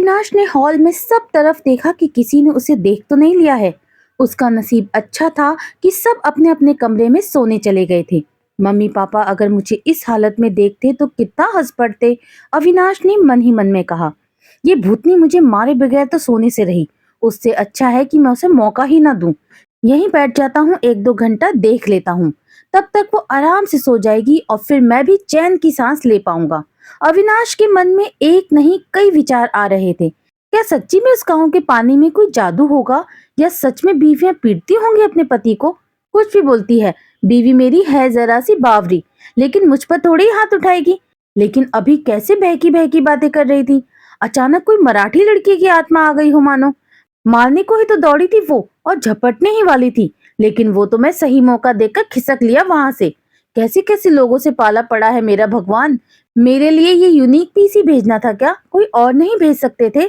अविनाश ने हॉल में सब तरफ देखा कि किसी ने उसे देख तो नहीं लिया है। उसका नसीब अच्छा था कि सब अपने अपने कमरे में सोने चले गए थे। मम्मी पापा अगर मुझे इस हालत में देखते तो कितना हंस पड़ते। अविनाश ने मन ही मन में कहा, ये भूतनी मुझे मारे बगैर तो सोने से रही। उससे अच्छा है कि मैं उसे मौका ही ना दूं। यहीं बैठ जाता हूँ, एक दो घंटा देख लेता हूँ। तब तक वो आराम से सो जाएगी और फिर मैं भी चैन की सांस ले पाऊंगा। अविनाश के मन में एक नहीं कई विचार आ रहे थे। क्या सच्ची में उस गांव के पानी में कोई जादू होगा, या सच में बीवियां पीटती होंगी अपने पति को। कुछ भी बोलती है, बीवी मेरी है जरा सी बावरी, लेकिन मुझ पर थोड़ी हाथ उठाएगी। लेकिन अभी कैसे बहकी बहकी बातें कर रही थी। अचानक कोई मराठी लड़की की आत्मा आ गई हो मानो। मारने को ही तो दौड़ी थी वो और झपटने ही वाली थी, लेकिन वो तो मैं सही मौका देखकर खिसक लिया वहां से। कैसे कैसे लोगों से पाला पड़ा है मेरा भगवान। मेरे लिए ये यूनिक पीस ही भेजना था क्या, कोई और नहीं भेज सकते थे।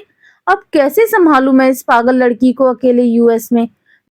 अब कैसे संभालूं मैं इस पागल लड़की को अकेले यूएस में।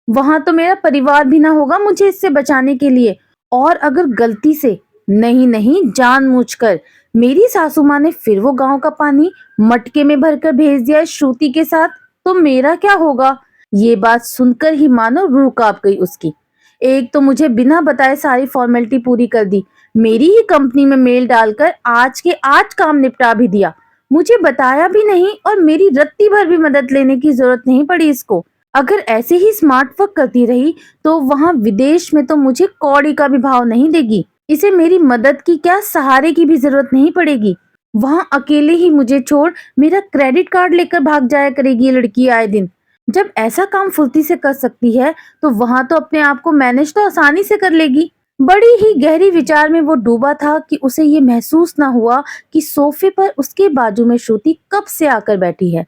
वहां तो मेरा परिवार भी ना होगा मुझे इससे बचाने के लिए। और अगर गलती से, नहीं नहीं जानबूझकर, मेरी सासू माँ ने फिर वो गांव का पानी मटके में भरकर भेज दिया इस श्रुति के साथ, तो मेरा क्या होगा। ये बात सुनकर ही मानो रूह कांप गई उसकी। एक तो मुझे बिना बताए सारी फॉर्मेलिटी पूरी कर दी, मेरी ही कंपनी में मेल डालकर आज के आज काम निपटा भी दिया। मुझे बताया भी नहीं और मेरी रत्ती भर भी मदद लेने की जरूरत नहीं पड़ी इसको। अगर ऐसे ही स्मार्ट वर्क करती रही तो वहां विदेश में तो मुझे कौड़ी का भी भाव नहीं देगी। इसे मेरी मदद की क्या, सहारे की भी जरूरत नहीं पड़ेगी। वहां अकेले ही मुझे छोड़ मेरा क्रेडिट कार्ड लेकर भाग जाया करेगी ये लड़की आए दिन। जब ऐसा काम फुर्ती से कर सकती है तो वहां तो अपने आप को मैनेज तो आसानी से कर लेगी। बड़ी ही गहरी विचार में वो डूबा था कि उसे ये महसूस ना हुआ कि सोफे पर उसके बाजू में श्रुति कब से आकर बैठी है।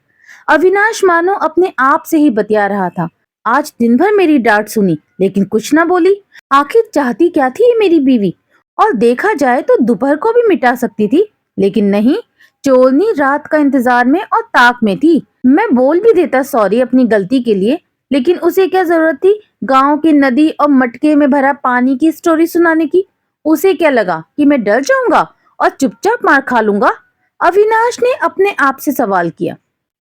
अविनाश मानो अपने आप से ही बतिया रहा था। आज दिन भर मेरी डांट सुनी लेकिन कुछ ना बोली। आखिर चाहती क्या थी ये मेरी बीवी। और देखा जाए तो दोपहर को भी मिटा सकती थी, लेकिन नहीं, चोरनी रात का इंतजार में और ताक में थी। मैं बोल भी देता सॉरी अपनी गलती के लिए, लेकिन उसे क्या जरूरत थी गांव की नदी और मटके में भरा पानी की स्टोरी सुनाने की। उसे क्या लगा कि मैं डर जाऊंगा और चुपचाप मार खा लूंगा। अविनाश ने अपने आप से सवाल किया,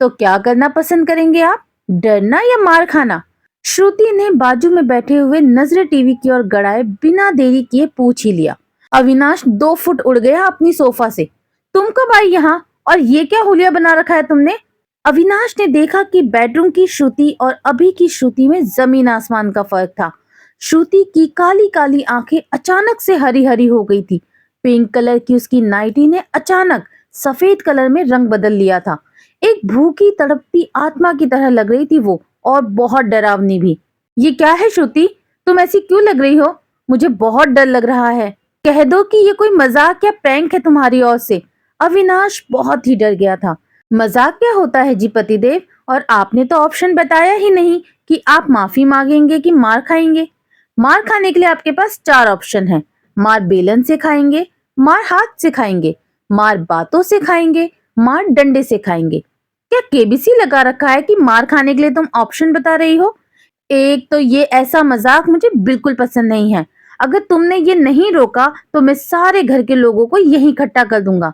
तो क्या करना पसंद करेंगे आप, डरना या मार खाना। श्रुति ने बाजू में बैठे हुए नजरें टीवी की ओर गड़ाए बिना देरी किए पूछ ही लिया। अविनाश 2 फुट उड़ गया अपनी सोफा से। तुम कब आई यहाँ, और ये क्या हुलिया बना रखा है तुमने। अविनाश ने देखा कि बेडरूम की श्रुति और अभी की श्रुति में जमीन आसमान का फर्क था। श्रुति की काली काली आंखें अचानक से हरी हरी हो गई थी। पिंक कलर की उसकी नाइटी ने अचानक सफेद कलर में रंग बदल लिया था। एक भूखी तड़पती आत्मा की तरह लग रही थी वो, और बहुत डरावनी भी। ये क्या है श्रुति, तुम ऐसी क्यों लग रही हो। मुझे बहुत डर लग रहा है। कह दो कि ये कोई मजाक या प्रैंक है तुम्हारी ओर से। अविनाश बहुत ही डर गया था। मजाक क्या होता है जी पतिदेव, और आपने तो ऑप्शन बताया ही नहीं कि आप माफी मांगेंगे कि मार खाएंगे। मार खाने के लिए आपके पास 4 ऑप्शन है। मार बेलन से खाएंगे, मार हाथ से खाएंगे, मार बातों से खाएंगे, मार डंडे से खाएंगे। क्या केबीसी लगा रखा है कि मार खाने के लिए तुम ऑप्शन बता रही हो। एक तो ये ऐसा मजाक मुझे बिल्कुल पसंद नहीं है। अगर तुमने ये नहीं रोका तो मैं सारे घर के लोगों को यहीं इकट्ठा कर दूंगा।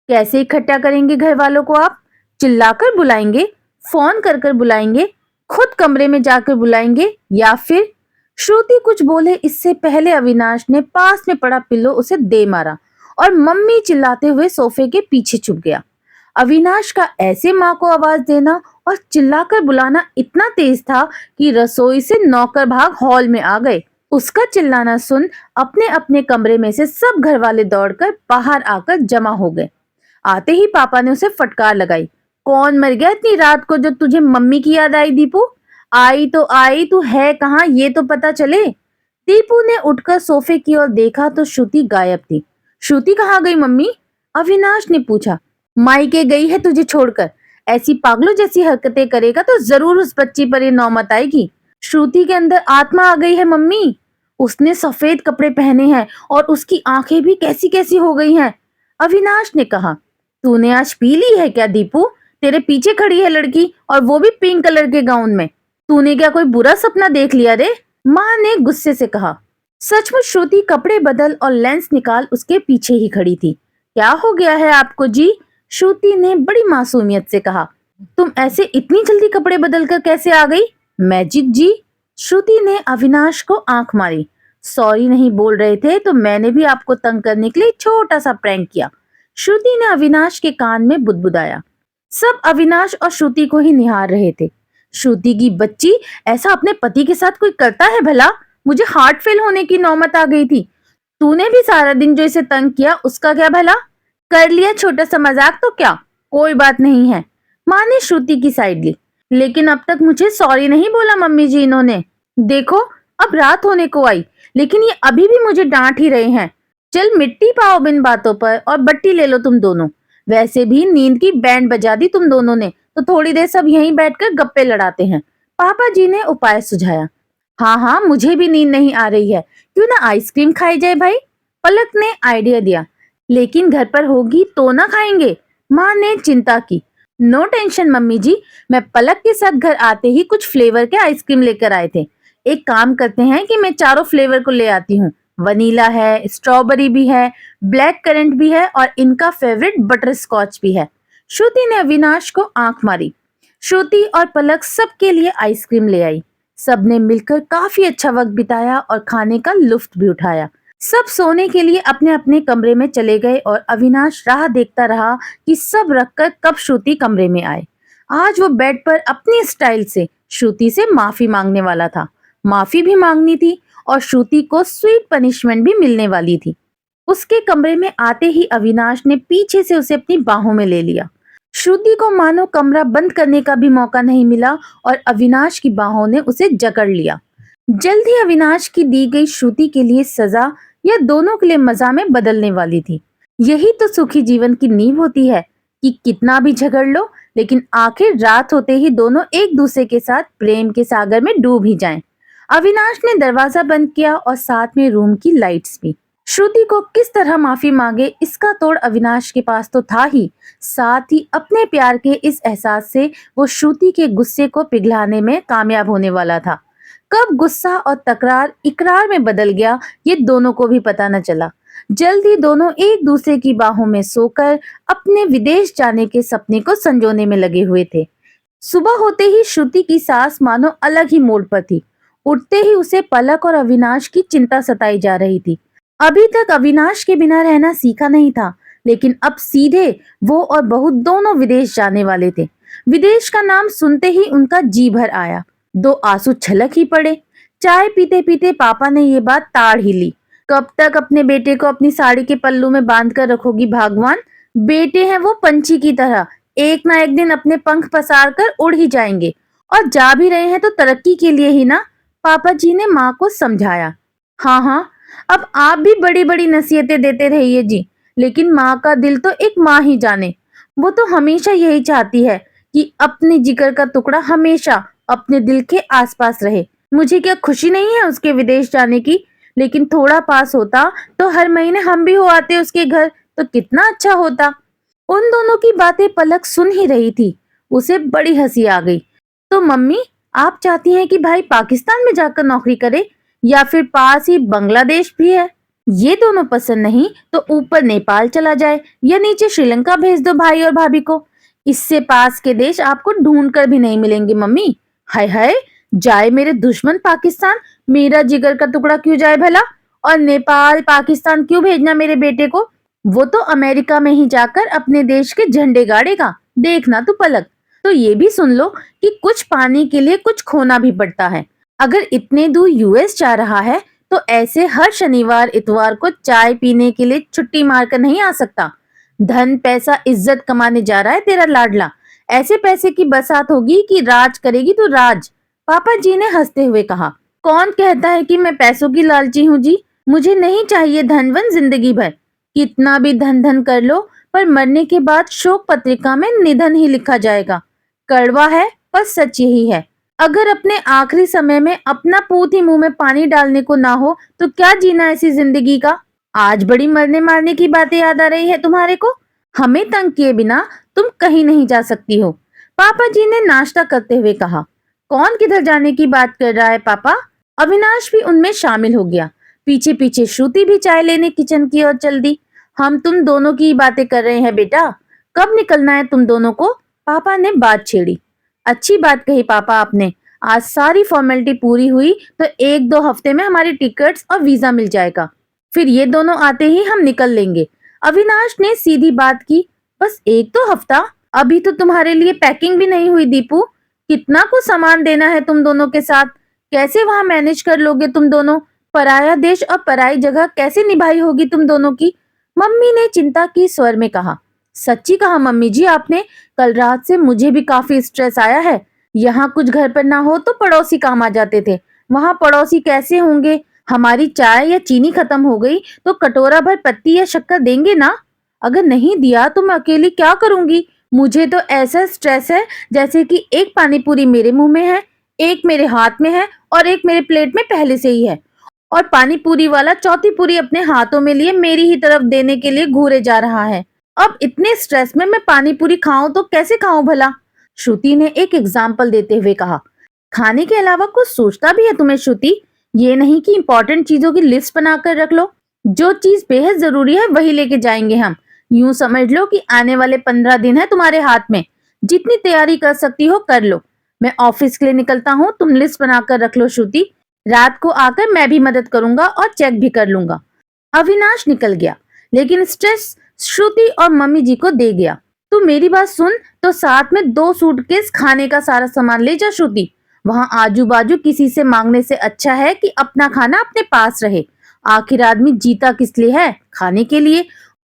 कैसे इकट्ठा करेंगे घर वालों को आप, चिल्लाकर बुलाएंगे, फोन कर कर बुलाएंगे, खुद कमरे में जाकर बुलाएंगे, या फिर। श्रुति कुछ बोले इससे पहले अविनाश ने पास में पड़ा पिल्लो उसे दे मारा और मम्मी चिल्लाते हुए सोफे के पीछे छुप गया। अविनाश का ऐसे माँ को आवाज देना और चिल्लाकर बुलाना इतना तेज था कि रसोई से नौकर भाग हॉल में आ गए। उसका चिल्लाना सुन अपने अपने कमरे में से सब घर वाले दौड़कर बाहर आकर जमा हो गए। आते ही पापा ने उसे फटकार लगाई, कौन मर गया इतनी रात को जो तुझे मम्मी की याद आई। दीपू आई तो आई, तू है कहाँ ये तो पता चले। दीपू ने उठकर सोफे की ओर देखा तो श्रुति गायब थी। श्रुति कहाँ गई मम्मी, अविनाश ने पूछा। मायके गई है तुझे छोड़कर। ऐसी पागलों जैसी हरकतें करेगा तो जरूर उस बच्ची पर ये नौमत आएगी। श्रुति के अंदर आत्मा आ गई है मम्मी। उसने सफेद कपड़े पहने हैं और उसकी आंखें भी कैसी कैसी हो गई हैं। अविनाश ने कहा, तूने आज पी ली है क्या दीपू, तेरे पीछे खड़ी है लड़की और वो भी पिंक कलर के गाउन में। तूने क्या कोई बुरा सपना देख लिया रे, माँ ने गुस्से से कहा। सचमुच श्रुति कपड़े बदल और लेंस निकाल उसके पीछे ही खड़ी थी। क्या हो गया है आपको जी, श्रुति ने बड़ी मासूमियत से कहा। तुम ऐसे इतनी जल्दी कपड़े बदल कर कैसे आ गई? मैजिक जी। श्रुति ने अविनाश को आंख मारी। सॉरी नहीं बोल रहे थे तो मैंने भी आपको तंग करने के लिए छोटा सा प्रैंक किया। श्रुति ने अविनाश के कान में बुदबुदाया। सब अविनाश और श्रुति को ही निहार रहे थे। श्रुति की बच्ची, ऐसा अपने पति के साथ कोई करता है भला? मुझे हार्ट फेल होने की नौबत आ गई थी। तूने भी सारा दिन जो इसे तंग किया उसका क्या भला? कर लिया छोटा सा मजाक तो क्या, कोई बात नहीं है। माँ ने श्रुति की साइड ली। लेकिन अब तक मुझे सॉरी नहीं बोला मम्मी जी इन्होंने। देखो, अब रात होने को आई लेकिन ये अभी भी मुझे डांट ही रहे हैं। चल मिट्टी पाओ बिन बातों पर और बट्टी ले लो तुम दोनों। वैसे भी नींद की बैंड बजा दी तुम दोनों ने, तो थोड़ी देर सब यहीं बैठकर गप्पे लड़ाते हैं। पापा जी ने उपाय सुझाया। हाँ हाँ, मुझे भी नींद नहीं आ रही है, क्यों ना आइसक्रीम खाई जाए भाई। पलक ने आइडिया दिया। लेकिन घर पर होगी तो ना खाएंगे, माँ ने चिंता की। नो टेंशन मम्मी जी, मैं पलक के साथ घर आते ही कुछ फ्लेवर के आइसक्रीम लेकर आए थे। एक काम करते हैं कि मैं चारों फ्लेवर को ले आती हूँ। वनीला है, स्ट्रॉबेरी भी है, ब्लैक करंट भी है और इनका फेवरेट बटर स्कॉच भी है। श्रुति ने अविनाश को आंख मारी। श्रुति और पलक सबके लिए आइसक्रीम ले आई। सबने मिलकर काफी अच्छा वक्त बिताया और खाने का लुत्फ भी उठाया। सब सोने के लिए अपने अपने कमरे में चले गए और अविनाश राह देखता रहा कि सब रखकर कब श्रुति कमरे में आए। आज वो बेड पर अपनी स्टाइल से श्रुति से माफी मांगने वाला था। माफी भी मांगनी थी और श्रुति को स्वीट पनिशमेंट भी मिलने वाली थी। उसके कमरे में आते ही अविनाश ने पीछे से उसे अपनी बाहों में ले लिया। श्रुति को मानो कमरा बंद करने का भी मौका नहीं मिला और अविनाश की बाहों ने उसे जकड़ लिया। जल्द ही अविनाश की दी गई श्रुति के लिए सजा या दोनों के लिए मजा में बदलने वाली थी। यही तो सुखी जीवन की नींव होती है कि कितना भी झगड़ लो लेकिन आखिर रात होते ही दोनों एक दूसरे के साथ प्रेम के सागर में डूब ही जाएं। अविनाश ने दरवाजा बंद किया और साथ में रूम की लाइट्स भी। श्रुति को किस तरह माफी मांगे इसका तोड़ अविनाश के पास तो था ही, साथ ही अपने प्यार के इस एहसास से वो श्रुति के गुस्से को पिघलाने में कामयाब होने वाला था। कब गुस्सा और तकरार इकरार में बदल गया ये दोनों को भी पता न चला। जल्द ही दोनों एक दूसरे की बाहों में सोकर अपने विदेश जाने के सपने को संजोने में लगे हुए थे। सुबह होते ही श्रुति की सांस मानो अलग ही मोड़ पर थी। उठते ही उसे पलक और अविनाश की चिंता सताई जा रही थी। अभी तक अविनाश के बिना रहना सीखा नहीं था, लेकिन अब सीधे वो और बहू दोनों विदेश जाने वाले थे। विदेश का नाम सुनते ही उनका जी भर आया। दो आंसू छलक ही पड़े। चाय पीते पीते पापा ने ये बात ताड़ ही ली। कब तक अपने बेटे को अपनी साड़ी के पल्लू में बांध कर रखोगी भगवान? बेटे हैं वो पंछी की तरह, एक ना एक दिन अपने पंख पसार कर उड़ ही जाएंगे, और जा भी रहे हैं तो तरक्की के लिए ही ना, पापा जी ने माँ को समझाया। हाँ हाँ, अब आप भी बड़ी बड़ी नसीहतें देते रहिए जी, लेकिन माँ का दिल तो एक माँ ही जाने। वो तो हमेशा यही चाहती है कि अपने जिगर का टुकड़ा हमेशा अपने दिल के आसपास रहे। मुझे क्या खुशी नहीं है उसके विदेश जाने की, लेकिन थोड़ा पास होता तो हर महीने हम भी हो आते उसके घर तो कितना अच्छा होता। उन दोनों की बातें पलक सुन ही रही थी। उसे बड़ी हंसी आ गई। तो मम्मी, आप चाहती हैं कि भाई पाकिस्तान में जाकर नौकरी करे या फिर पास ही बांग्लादेश भी है? ये दोनों पसंद नहीं तो ऊपर नेपाल चला जाए या नीचे श्रीलंका भेज दो भाई और भाभी को। इससे पास के देश आपको ढूंढ कर भी नहीं मिलेंगे मम्मी। हाय हाय, जाए मेरे दुश्मन पाकिस्तान, मेरा जिगर का टुकड़ा क्यों जाए भला? और नेपाल पाकिस्तान क्यों भेजना मेरे बेटे को? वो तो अमेरिका में ही जाकर अपने देश के झंडे गाड़ेगा, देखना तू पलक। तो ये भी सुन लो कि कुछ पाने के लिए कुछ खोना भी पड़ता है। अगर इतने दूर यूएस जा रहा है तो ऐसे हर शनिवार इतवार को चाय पीने के लिए छुट्टी मारकर नहीं आ सकता। धन पैसा इज्जत कमाने जा रहा है तेरा लाडला। ऐसे पैसे की बरसात होगी कि राज करेगी तो राज। पापा जी ने हंसते हुए कहा। कौन कहता है कि मैं पैसों की लालची हूँ जी? मुझे नहीं चाहिए धनवन जिंदगी भर। कितना भी धन धन कर लो पर मरने के बाद शोक पत्रिका में निधन ही लिखा जाएगा। कड़वा है पर सच यही है। अगर अपने आखिरी समय में अपना पूत ही मुंह में पानी डालने को ना हो तो क्या जीना ऐसी जिंदगी का? आज बड़ी मरने मारने की बातें याद आ रही है तुम्हारे को? हमें तंग किए बिना तुम कहीं नहीं जा सकती हो, पापा जी ने नाश्ता करते हुए कहा। कौन किधर जाने की बात कर रहा है पापा? अविनाश भी उनमें शामिल हो गया। पीछे पीछे श्रुति भी चाय लेने किचन की ओर चल दी। हम तुम दोनों की बातें कर रहे हैं बेटा, कब निकलना है तुम दोनों को? पापा ने बात छेड़ी। अच्छी बात कही पापा आपने। आज सारी फॉर्मेलिटी पूरी हुई तो 1-2 हफ्ते में हमारी टिकट्स और वीजा मिल जाएगा। फिर ये दोनों आते ही हम निकल लेंगे। अविनाश ने सीधी बात की। बस 1-2 हफ्ता? अभी तो तुम्हारे लिए पैकिंग भी नहीं हुई दीपू। कितना कुछ सामान देना है तुम दोनों के साथ। कैसे वहां मैनेज कर लोगे तुम दोनों? पराया देश और पराई जगह कैसे निभाई होगी तुम दोनों की? मम्मी ने चिंता की स्वर में कहा। सच्ची कहा मम्मी जी आपने। कल रात से मुझे भी काफी स्ट्रेस आया है। यहाँ कुछ घर पर ना हो तो पड़ोसी काम आ जाते थे। वहां पड़ोसी कैसे होंगे? हमारी चाय या चीनी खत्म हो गई तो कटोरा भर पत्ती या शक्कर देंगे ना? अगर नहीं दिया तो मैं अकेली क्या करूंगी? मुझे तो ऐसा स्ट्रेस है जैसे कि एक पानी पूरी मेरे मुंह में है, एक मेरे हाथ में है और एक मेरे प्लेट में पहले से ही है। और पानी पूरी वाला चौथी पूरी अपने हाथों में लिए मेरी ही तरफ देने के लिए घूरे जा रहा है। अब इतने स्ट्रेस में मैं पानी पूरी खाऊं तो कैसे खाऊं भला? श्रुति ने एक एग्जाम्पल देते हुए कहा। खाने के अलावा कुछ सोचता भी है तुम्हें श्रुति? ये नहीं कि इंपॉर्टेंट चीजों की लिस्ट बनाकर रख लो। जो चीज बेहद जरूरी है वही लेके जाएंगे हम। यूं समझ लो कि आने वाले 15 दिन है तुम्हारे हाथ में। जितनी तैयारी कर सकती हो कर लो। मैं ऑफिस के लिए निकलता हूँ, तुम लिस्ट बनाकर रख लो श्रुति। रात को आकर मैं भी मदद करूंगा और चेक भी कर लूंगा। अविनाश निकल गया, लेकिन स्ट्रेस श्रुति और मम्मी जी को दे गया। तू मेरी बात सुन तो साथ में 2 सूटकेस खाने का सारा सामान ले जा श्रुति। वहां आजू बाजू किसी से मांगने से अच्छा है कि अपना खाना अपने पास रहे। आखिर आदमी जीता किस लिए है? खाने के लिए।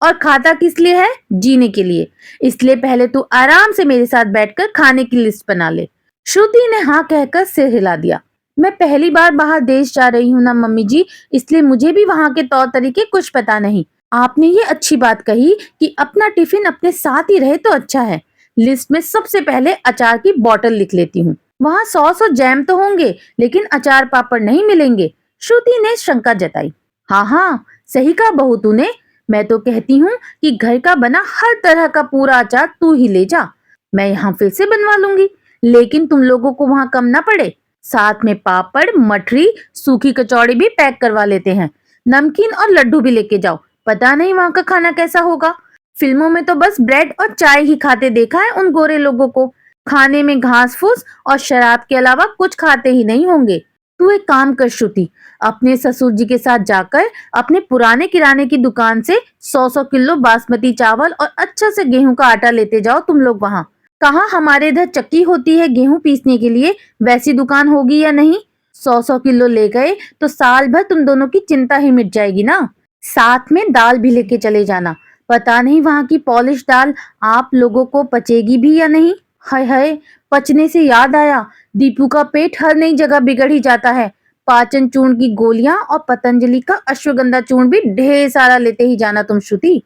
और खाता किस लिए है? जीने के लिए। इसलिए पहले तू आराम से मेरे साथ बैठकर खाने की लिस्ट बना ले। श्रुति ने हाँ कहकर सिर हिला दिया। मैं पहली बार बाहर देश जा रही हूँ ना मम्मी जी, इसलिए मुझे भी वहां के तौर तरीके कुछ पता नहीं। आपने ये अच्छी बात कही कि अपना टिफिन अपने साथ ही रहे तो अच्छा है। लिस्ट में सबसे पहले अचार की बोतल लिख लेती हूँ। वहां सॉस और जैम तो होंगे, लेकिन अचार पापड़ नहीं मिलेंगे। श्रुति ने शंका जताई। हाँ हाँ, सही कहा बहू तूने। मैं तो कहती हूँ कि घर का बना हर तरह का पूरा अचार तू ही ले जा। मैं यहाँ फिर से बनवा लूंगी, लेकिन तुम लोगों को वहां कम ना पड़े। साथ में पापड़, मठरी, सूखी कचौड़ी भी पैक करवा लेते हैं। नमकीन और लड्डू भी लेके जाओ। पता नहीं वहां का खाना कैसा होगा। फिल्मों में तो बस ब्रेड और चाय ही खाते देखा है उन गोरे लोगों को। खाने में घास फूस और शराब के अलावा कुछ खाते ही नहीं होंगे। तू एक काम कर श्रुति, अपने ससुर जी के साथ जाकर अपने पुराने किराने की दुकान से 100-100 किलो बासमती चावल और अच्छा से गेहूं का आटा लेते जाओ तुम लोग वहां। कहाँ हमारे इधर चक्की होती है गेहूं पीसने के लिए, वैसी दुकान होगी या नहीं? 100-100 किलो ले गए तो साल भर तुम दोनों की चिंता ही मिट जाएगी ना। साथ में दाल भी लेके चले जाना। पता नहीं वहां की पॉलिश दाल आप लोगों को पचेगी भी या नहीं। हाय हाय, पचने से याद आया, दीपू का पेट हर नई जगह बिगड़ ही जाता है। पाचन चूर्ण की गोलियां और पतंजलि का अश्वगंधा चूर्ण भी ढेर सारा लेते ही जाना तुम श्रुति।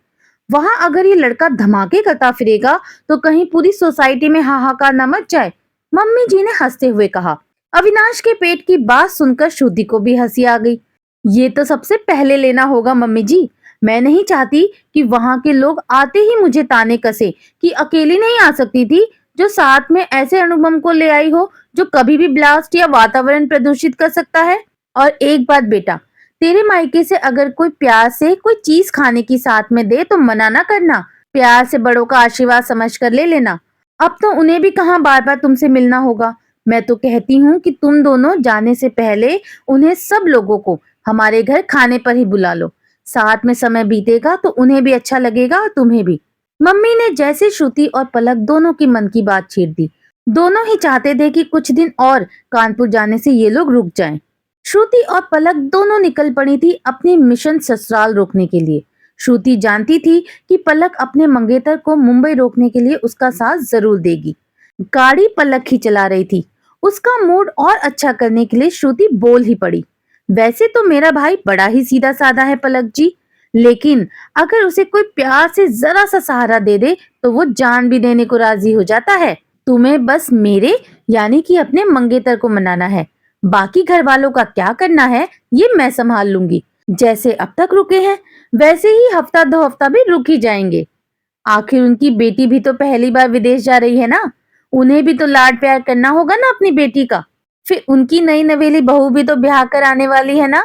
वहां अगर ये लड़का धमाके करता फिरेगा तो कहीं पूरी सोसाइटी में हाहाकार न मच जाए। मम्मी जी ने हंसते हुए कहा। अविनाश के पेट की बात सुनकर श्रुति को भी हंसी आ गई। ये तो सबसे पहले लेना होगा मम्मी जी। मैं नहीं चाहती कि वहां के लोग आते ही मुझे ताने कसे कि अकेली नहीं आ सकती थी, जो साथ में ऐसे अनुपम को ले आई हो जो कभी भी ब्लास्ट या वातावरण प्रदूषित कर सकता है। और एक बात बेटा, तेरे मायके से अगर कोई प्यार से कोई चीज खाने की साथ में दे तो मना ना करना। प्यार से बड़ों का आशीर्वाद समझ कर ले लेना। अब तो उन्हें भी कहाँ बार बार तुमसे मिलना होगा। मैं तो कहती हूँ कि तुम दोनों जाने से पहले उन्हें सब लोगों को हमारे घर खाने पर ही बुला लो। साथ में समय बीतेगा तो उन्हें भी अच्छा लगेगा और तुम्हें भी। मम्मी ने जैसे श्रुति और पलक दोनों की मन की बात छेड़ दी। दोनों ही चाहते थे कि कुछ दिन और कानपुर जाने से ये लोग रुक जाएं। श्रुति और पलक दोनों निकल पड़ी थी अपनी मिशन ससुराल रोकने के लिए। श्रुति जानती थी कि पलक अपने मंगेतर को मुंबई रोकने के लिए उसका साथ जरूर देगी। गाड़ी पलक ही चला रही थी। उसका मूड और अच्छा करने के लिए श्रुति बोल ही पड़ी। वैसे तो मेरा भाई बड़ा ही सीधा साधा है पलक जी, लेकिन अगर उसे कोई प्यार से जरा सा सहारा दे दे तो वो जान भी देने को राजी हो जाता है। तुम्हें बस मेरे यानी कि अपने मंगेतर को मनाना है। बाकी घर वालों का क्या करना है ये मैं संभाल लूंगी। जैसे अब तक रुके हैं वैसे ही हफ्ता 2 हफ्ता भी रुक ही जाएंगे। आखिर उनकी बेटी भी तो पहली बार विदेश जा रही है ना। उन्हें भी तो लाड प्यार करना होगा ना अपनी बेटी का। फिर उनकी नई नवेली बहू भी तो ब्याह कर आने वाली है ना।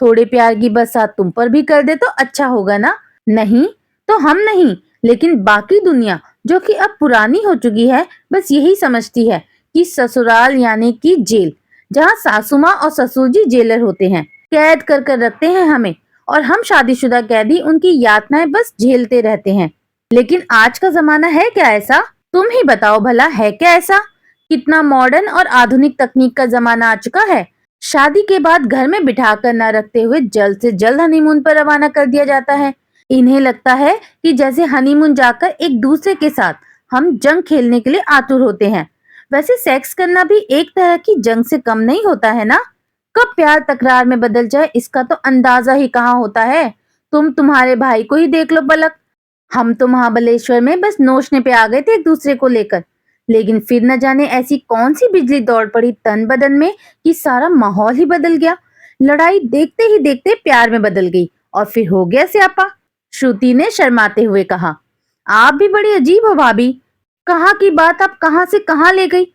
थोड़े प्यार की बरसात तुम पर भी कर दे तो अच्छा होगा ना। नहीं तो हम नहीं, लेकिन बाकी दुनिया जो कि अब पुरानी हो चुकी है, बस यही समझती है कि ससुराल यानी कि जेल, जहाँ सासू माँ और ससुर जी जेलर होते हैं, कैद कर कर रखते हैं हमें, और हम शादीशुदा कैदी उनकी यातनाएं बस झेलते रहते हैं। लेकिन आज का जमाना है क्या ऐसा? तुम ही बताओ भला, है क्या ऐसा? कितना मॉडर्न और आधुनिक तकनीक का जमाना आ चुका है। शादी के बाद घर में बिठा कर न रखते हुए जल्द से जल्द हनीमून पर रवाना कर दिया जाता है। इन्हें लगता है कि जैसे हनीमून जाकर एक दूसरे के साथ हम जंग खेलने के लिए आतुर होते हैं। वैसे सेक्स करना भी एक तरह की जंग से कम नहीं होता है ना? कब प्यार तकरार में बदल जाए इसका तो अंदाजा ही कहाँ होता है। तुम तुम्हारे भाई को ही देख लो पलक। हम तो महाबलेश्वर में बस नोचने पे आ गए थे एक दूसरे को लेकर, लेकिन फिर न जाने ऐसी कौन सी बिजली दौड़ पड़ी तन बदन में कि सारा माहौल ही बदल गया। लड़ाई देखते ही देखते प्यार में बदल गई और फिर हो गया स्यापा। श्रुति ने शर्माते हुए कहा। आप भी बड़ी अजीब हो भाभी। कहाँ की बात आप कहाँ से कहाँ ले गई।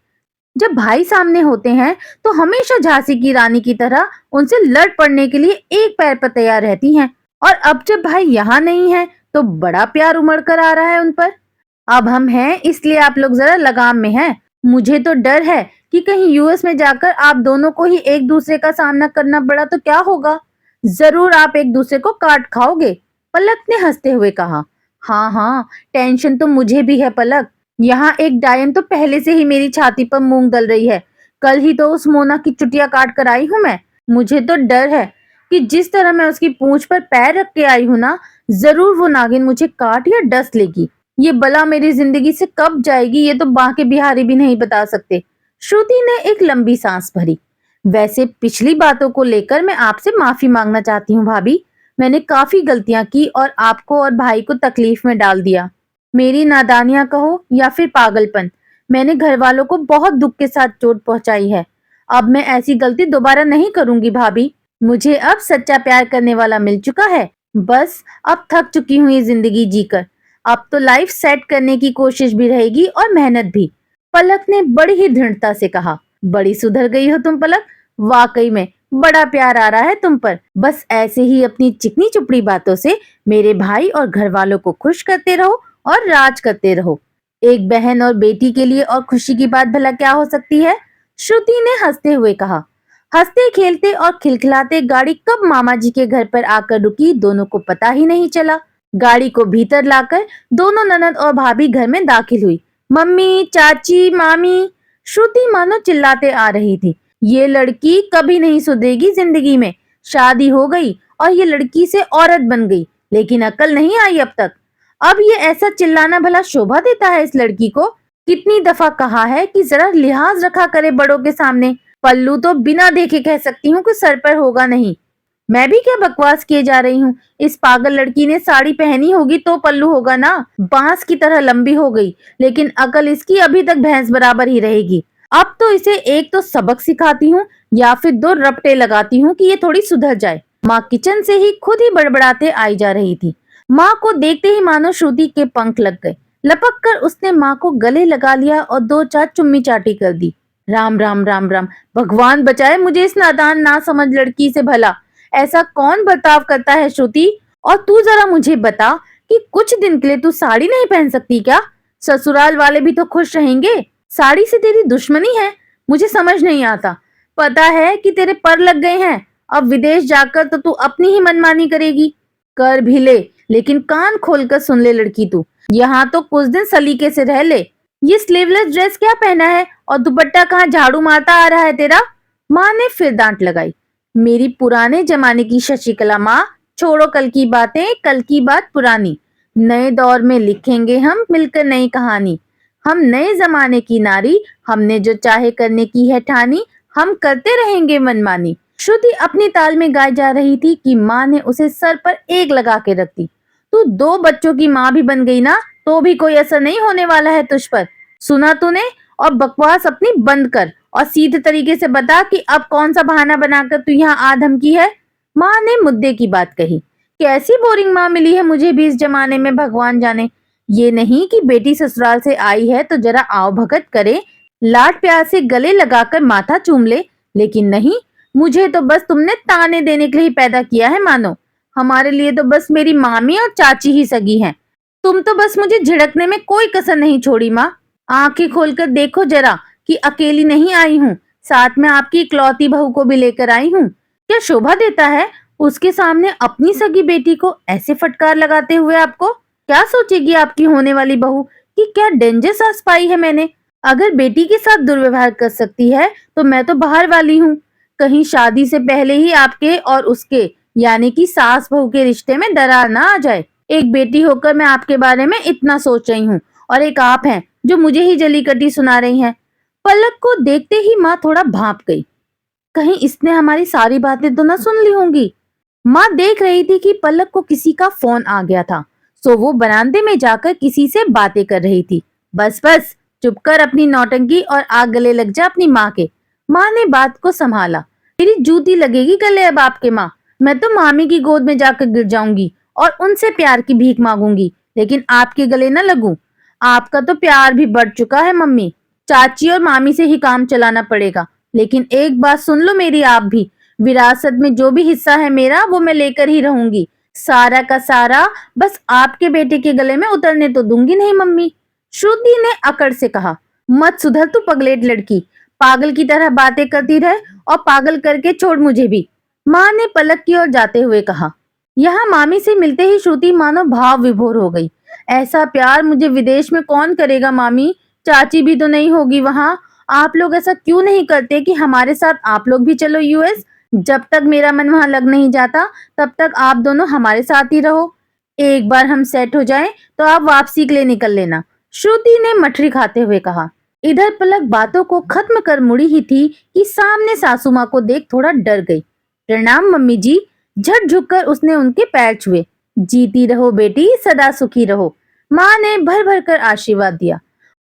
जब भाई सामने होते हैं तो हमेशा झांसी की रानी की तरह उनसे लड़ पड़ने के लिए एक पैर पर तैयार रहती हैं, और अब जब भाई यहाँ नहीं है तो बड़ा प्यार उमड़ कर आ रहा है उन पर। अब हम हैं इसलिए आप लोग जरा लगाम में हैं। मुझे तो डर है कि कहीं यूएस में जाकर आप दोनों को ही एक दूसरे का सामना करना पड़ा तो क्या होगा। जरूर आप एक दूसरे को काट खाओगे। पलक ने हंसते हुए कहा। हाँ हाँ, टेंशन तो मुझे भी है पलक। यहाँ एक डायन तो पहले से ही मेरी छाती पर मूंग दल रही है। कल ही तो उस मोना की चुटिया काट कर आई हूँ मैं। मुझे तो डर है कि जिस तरह मैं उसकी पूंछ पर पैर रख के आई हूँ ना, जरूर वो नागिन मुझे काट या डस लेगी। ये बला मेरी जिंदगी से कब जाएगी ये तो बांके बिहारी भी नहीं बता सकते। श्रुति ने एक लंबी सांस भरी। वैसे पिछली बातों को लेकर मैं आपसे माफी मांगना चाहती हूँ भाभी। मैंने काफी गलतियां की और आपको और भाई को तकलीफ में डाल दिया। मेरी नादानियां कहो या फिर पागलपन, मैंने घर वालों को बहुत दुख के साथ चोट पहुंचाई है। अब मैं ऐसी गलती दोबारा नहीं करूंगी भाभी। मुझे अब सच्चा प्यार करने वाला मिल चुका है। बस अब थक चुकी हूँ ये जिंदगी जीकर। अब तो लाइफ सेट करने की कोशिश भी रहेगी और मेहनत भी। पलक ने बड़ी ही दृढ़ता से कहा। बड़ी सुधर गई हो तुम पलक। वाकई में बड़ा प्यार आ रहा है तुम पर। बस ऐसे ही अपनी चिकनी चुपड़ी बातों से मेरे भाई और घर वालों को खुश करते रहो और राज करते रहो। एक बहन और बेटी के लिए और खुशी की बात भला क्या हो सकती है। श्रुति ने हंसते हुए कहा। हंसते खेलते और खिलखिलाते गाड़ी कब मामा जी के घर पर आकर रुकी दोनों को पता ही नहीं चला। गाड़ी को भीतर लाकर दोनों ननद और भाभी घर में दाखिल हुई। मम्मी, चाची, मामी। श्रुति मानो चिल्लाते आ रही थी। ये लड़की कभी नहीं सुधरेगी जिंदगी में। शादी हो गई और ये लड़की से औरत बन गई, लेकिन अकल नहीं आई अब तक। अब ये ऐसा चिल्लाना भला शोभा देता है इस लड़की को। कितनी दफा कहा है कि जरा लिहाज रखा करे बड़ों के सामने। पल्लू तो बिना देखे कह सकती हूँ कि सर पर होगा नहीं। मैं भी क्या बकवास किए जा रही हूँ। इस पागल लड़की ने साड़ी पहनी होगी तो पल्लू होगा ना। बांस की तरह लंबी हो गई, लेकिन अकल इसकी अभी तक भैंस बराबर ही रहेगी। अब तो इसे एक तो सबक सिखाती हूँ या फिर दो रपटे लगाती हूँ कि ये थोड़ी सुधर जाए। माँ किचन से ही खुद ही बड़बड़ाते आई जा रही थी। माँ को देखते ही मानो श्रुति के पंख लग गए। लपक कर उसने माँ को गले लगा लिया और दो चार चुम्मी चाटी कर दी। राम राम राम राम, भगवान बचाए मुझे इस नादान ना समझ लड़की से भला। ऐसा कौन बर्ताव करता है श्रुति। और तू जरा मुझे बता कि कुछ दिन के लिए तू साड़ी नहीं पहन सकती क्या? ससुराल वाले भी तो खुश रहेंगे। साड़ी से तेरी दुश्मनी है? मुझे समझ नहीं आता। पता है कि तेरे पर लग गए हैं। अब विदेश जाकर तो तू अपनी ही मनमानी करेगी। कर भी ले, लेकिन कान खोलकर सुन ले लड़की तू। यहाँ तो कुछ दिन सलीके से रह ले। ये स्लीवलेस ड्रेस क्या पहना है और दुपट्टा कहाँ झाड़ू मारता आ रहा है तेरा? माँ ने फिर डांट लगाई। मेरी पुराने जमाने की शशिकला माँ, छोड़ो कल की बातें, कल की बात पुरानी। नए दौर में लिखेंगे हम मिलकर नई कहानी। हम नए जमाने की नारी, हमने जो चाहे करने की है ठानी। हम करते रहेंगे मनमानी। श्रुति अपनी ताल में गाए जा रही थी कि माँ ने उसे सर पर एक लगा के रख दी। तू दो बच्चों की माँ भी बन गई ना, तो भी कोई असर नहीं होने वाला है तुझ पर। सुना तूने? और बकवास अपनी बंद कर और सीधे तरीके से बता कि अब कौन सा बहाना बनाकर तू यहाँ आ धमकी है। माँ ने मुद्दे की बात कही। कैसी बोरिंग माँ मिली है मुझे भी इस जमाने में, भगवान जाने। ये नहीं कि बेटी ससुराल से आई है तो जरा आओ भगत करे, लाड प्यार से गले लगाकर माथा चूम ले। लेकिन नहीं, मुझे तो बस तुमने ताने देने के लिए ही पैदा किया है मानो। हमारे लिए तो बस मेरी मामी और चाची ही सगी हैं। तुम तो बस मुझे झिड़कने में कोई कसर नहीं छोड़ी माँ। आंखें खोलकर देखो जरा कि अकेली नहीं आई हूँ, साथ में आपकी इकलौती बहू को भी लेकर आई हूँ। क्या शोभा देता है उसके सामने अपनी सगी बेटी को ऐसे फटकार लगाते हुए आपको? क्या सोचेगी आपकी होने वाली बहू कि क्या डेंजर सास पाई है मैंने? अगर बेटी के साथ दुर्व्यवहार कर सकती है तो मैं तो बाहर वाली हूँ। कहीं शादी से पहले ही आपके और उसके यानी कि सास बहू के रिश्ते में दरार ना आ जाए। एक बेटी होकर मैं आपके बारे में इतना सोच रही हूँ और एक आप हैं जो मुझे ही जली कटी सुना रही हैं। पलक को देखते ही माँ थोड़ा भाप गई। कहीं इसने हमारी सारी बातें तो ना सुन ली होंगी। माँ देख रही थी कि पलक को किसी का फोन आ गया था, सो वो बरामदे में जाकर किसी से बातें कर रही थी। बस बस, चुप कर अपनी नौटंकी और आग गले लग जा अपनी माँ के। माँ ने बात को संभाला। मेरी जूती लगेगी गले अब आपके माँ। मैं तो मामी की गोद में जाकर गिर जाऊंगी और उनसे प्यार की भीख मांगूंगी, लेकिन आपके गले न लगूं। आपका तो प्यार भी बढ़ चुका है मम्मी। चाची और मामी से ही काम चलाना पड़ेगा। लेकिन एक बात सुन लो मेरी आप भी, विरासत में जो भी हिस्सा है मेरा वो मैं लेकर ही रहूंगी। सारा का सारा बस आपके बेटे के गले में उतरने तो दूंगी नहीं मम्मी। श्रुति ने अकड़ से कहा। मत सुधर तू पगलेट लड़की, पागल की तरह बातें करती रह और पागल करके छोड़ मुझे भी। माँ ने पलक की ओर जाते हुए कहा। यहाँ मामी से मिलते ही श्रुति मानो भाव विभोर हो गई। ऐसा प्यार मुझे विदेश में कौन करेगा मामी? चाची भी तो नहीं होगी वहां। आप लोग ऐसा क्यों नहीं करते कि हमारे साथ आप लोग भी चलो यूएस? जब तक मेरा मन वहां लग नहीं जाता तब तक आप दोनों हमारे साथ ही रहो। एक बार हम सेट हो जाएं तो आप वापसी के लिए निकल लेना, श्रुति ने मठरी खाते हुए कहा। इधर पलक बातों को खत्म कर मुड़ी ही थी कि सामने सासू माँ को देख थोड़ा डर गई। प्रणाम मम्मी जी। झट झुककर उसने उनके पैर छुए। जीती रहो बेटी, सदा सुखी रहो। माँ ने भर भर कर आशीर्वाद दिया।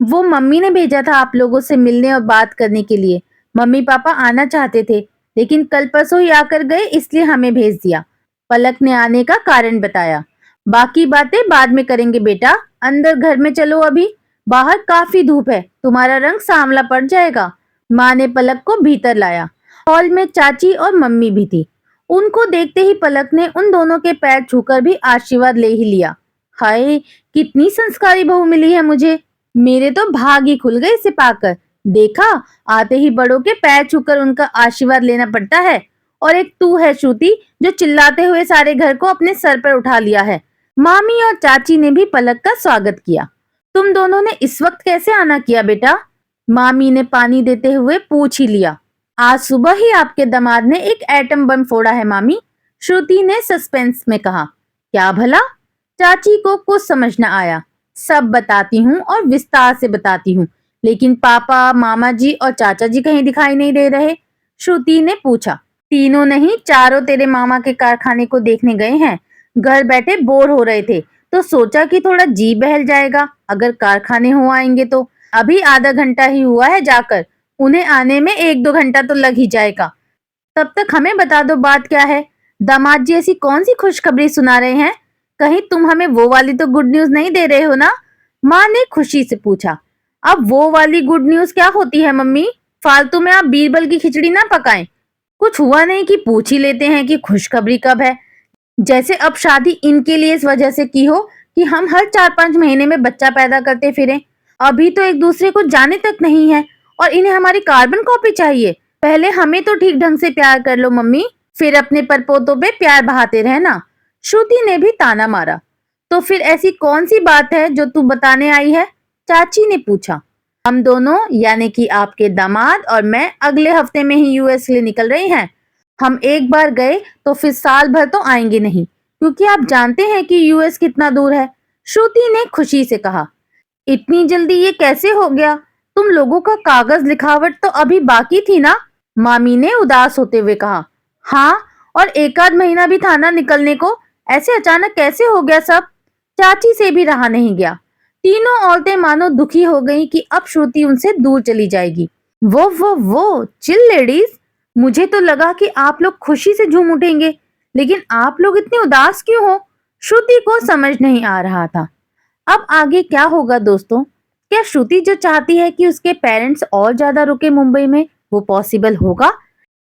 वो मम्मी ने भेजा था आप लोगों से मिलने और बात करने के लिए। मम्मी पापा आना चाहते थे लेकिन कल परसों ही आकर गए, इसलिए हमें भेज दिया। पलक ने आने का कारण बताया। बाकी बातें बाद में करेंगे बेटा, अंदर घर में चलो अभी। बाहर काफी धूप है, तुम्हारा रंग सांवला पड़ जाएगा। माँ ने पलक को भीतर लाया। हॉल में चाची और मम्मी भी थी। उनको देखते ही पलक ने उन दोनों के पैर छूकर भी आशीर्वाद ले ही लिया। हाय, कितनी संस्कारी बहू मिली है मुझे। मेरे तो भाग ही खुल गए इसे पाकर। देखा, आते ही बड़ों के पैर छूकर उनका आशीर्वाद लेना पड़ता है। और एक तू है श्रुति जो चिल्लाते हुए सारे घर को अपने सर पर उठा लिया है। मामी और चाची ने भी पलक का स्वागत किया। तुम दोनों ने इस वक्त कैसे आना किया बेटा? मामी ने पानी देते हुए पूछ ही लिया। आज सुबह ही आपके दामाद ने एक एटम बम फोड़ा है मामी, श्रुति ने सस्पेंस में कहा। क्या भला? चाची को कुछ समझ न आया। सब बताती हूँ और विस्तार से बताती हूँ, लेकिन पापा, मामा जी और चाचा जी कहीं दिखाई नहीं दे रहे, श्रुति ने पूछा। तीनों नहीं, चारों तेरे मामा के कारखाने को देखने गए हैं। घर बैठे बोर हो रहे थे तो सोचा कि थोड़ा जी बहल जाएगा अगर कारखाने हो आएंगे तो। अभी आधा घंटा ही हुआ है जाकर, उन्हें आने में 1-2 घंटा तो लग ही जाएगा। तब तक हमें बता दो बात क्या है। दामाद जी ऐसी कौन सी खुशखबरी सुना रहे हैं? कहीं तुम हमें वो वाली तो गुड न्यूज नहीं दे रहे हो ना? माँ ने खुशी से पूछा। अब वो वाली गुड न्यूज क्या होती है मम्मी? फालतू में आप बीरबल की खिचड़ी ना पकाएं। कुछ हुआ नहीं कि पूछ ही लेते हैं कि खुशखबरी कब है, जैसे अब शादी इनके लिए इस वजह से की हो कि हम हर 4-5 महीने में बच्चा पैदा करते फिरें। अभी तो एक दूसरे को जाने तक नहीं है और इन्हें हमारी कार्बन कॉपी चाहिए। पहले हमें तो ठीक ढंग से प्यार कर लो मम्मी, फिर अपने परपोतों पे प्यार बहाते रहना। श्रुति ने भी ताना मारा। तो फिर ऐसी कौन सी बात है जो तू बताने आई है? चाची ने पूछा। हम दोनों यानी कि आपके दामाद और मैं अगले हफ्ते में ही यूएस के लिए निकल रहे हैं। हम एक बार गए तो फिर साल भर तो आएंगे नहीं, क्योंकि आप जानते हैं कि यूएस कितना दूर है, श्रुति ने खुशी से कहा। इतनी जल्दी ये कैसे हो गया? तुम लोगों का कागज लिखावट तो अभी बाकी थी ना? मामी ने उदास होते हुए कहा। हाँ, और 1-आध महीना भी था ना निकलने को, ऐसे अचानक कैसे हो गया सब? चाची से भी रहा नहीं गया। तीनों औरतें मानो दुखी हो गईं कि अब श्रुति उनसे दूर चली जाएगी। वो चिल लेडीज, मुझे तो लगा कि आप लोग खुशी से झूम उठेंगे, लेकिन आप लोग इतने उदास क्यों हो? श्रुति को समझ नहीं आ रहा था। अब आगे क्या होगा दोस्तों? क्या श्रुति जो चाहती है कि उसके पेरेंट्स और ज्यादा रुके मुंबई में, वो पॉसिबल होगा,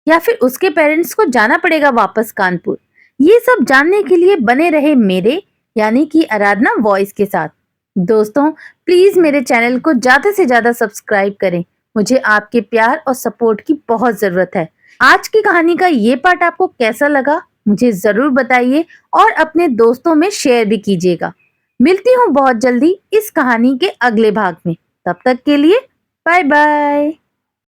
या फिर उसके पेरेंट्स को जाना पड़ेगा वापस कानपुर? ये सब जानने के लिए बने रहे मेरे यानी कि आराधना वॉइस के साथ। दोस्तों, प्लीज मेरे चैनल को ज्यादा से ज्यादा सब्सक्राइब करें। मुझे आपके प्यार और सपोर्ट की बहुत जरूरत है। आज की कहानी का ये पार्ट आपको कैसा लगा मुझे जरूर बताइए और अपने दोस्तों में शेयर भी कीजिएगा। मिलती हूँ बहुत जल्दी इस कहानी के अगले भाग में। तब तक के लिए बाय बाय।